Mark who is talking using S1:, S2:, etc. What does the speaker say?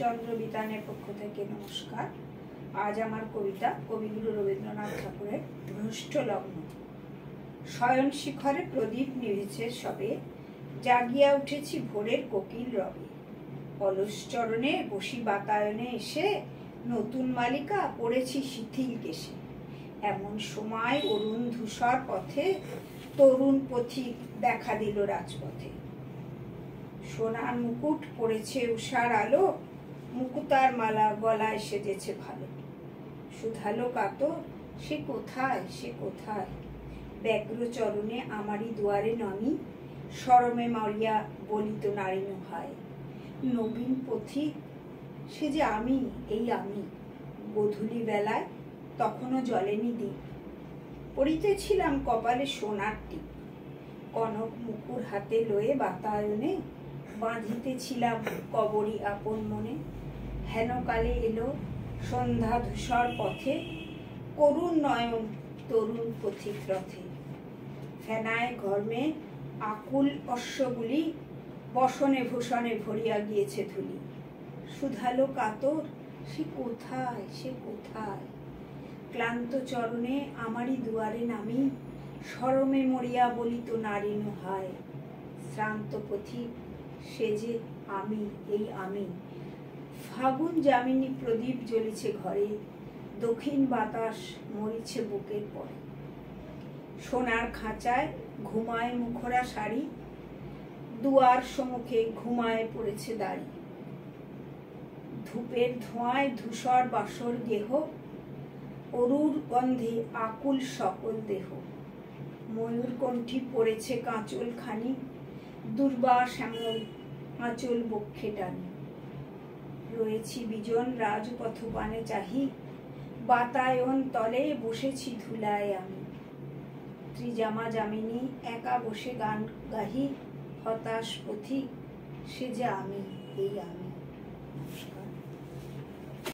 S1: চন্দ্র বিতানের পক্ষ থেকে নমস্কার। আজ আমার কবিতা কবিগুরু রবীন্দ্রনাথ ঠাকুরের ভ্রষ্ট লগ্ন। শয়ন শিখরে প্রদীপ নিভেছে সবে, জাগিয়া উঠেছি ভোরের কোকিল রবে। অলস চরণে বসি বাতায়নে এসে, নতুন মালিকা পড়েছি শিথিল কেশে। এমন সময় অরুণ ধূসর পথে, তরুণ পথিক দেখা দিল রাজপথে। সোনার মুকুট পড়েছে উষার আলো, মুকুতার মালা গলায় সেজেছে ভালো। শুধালো কাতর সে কোথায়, সে কোথায়? ব্যগ্র চরণে আমারই দুয়ারে নামি, শরমে মরিয়া বলিত নারিন ভাই। নবীন পথিক সে যে আমি, এই আমি। গোধূলি বেলায় তখনও জ্বলেনি দ্বীপ, পড়িতেছিলাম কপালে সোনার টিপ। কনক মুকুর হাতে লয়ে বাতায়নে, বাঁধিতেছিলাম কবরী আপন মনে। হেনকালে এলো সন্ধ্যা ধূসর পথে, করুণ নয়ন তরুণ পথিক রথে। ফেনায় ঘর্মে আকুল অশ্বগুলি, বসনে ভূষণে ভরিয়া গিয়েছে ধুলি। শুধালো কাতর সে কোথায়, সে কোথায়? ক্লান্ত চরণে আমারই দুয়ারে নামি, শরমে মরিয়া বলিত নারিন হায়। শ্রান্ত পথিক সে যে আমি, এই আমি। ফাগুন যামিনী প্রদীপ জ্বলিছে ঘরে, দক্ষিণ বাতাস মরিছে বুকের পরে। সোনার খাঁচায় ঘুমায় মুখরা শাড়ি, দুয়ার সম্মুখে ঘুমায় পড়েছে দাড়ি। ধূপের ধোঁয়ায় ধূসর বাসর গেহ, অরুর গন্ধে আকুল সকল দেহ। ময়ূরকণ্ঠী পড়েছে কাঁচল খানি, দুর্বা শ্যামল আঁচল বক্ষে টানি। রয়েছি বিজন রাজপথ পানে চাহি, বাতায়ন তলে বসেছি ধুলায় আমি। ত্রিজামা যামিনী একা বসে গান গাহি, হতাশ পথিক সে যে আমি, এই আমি। নমস্কার।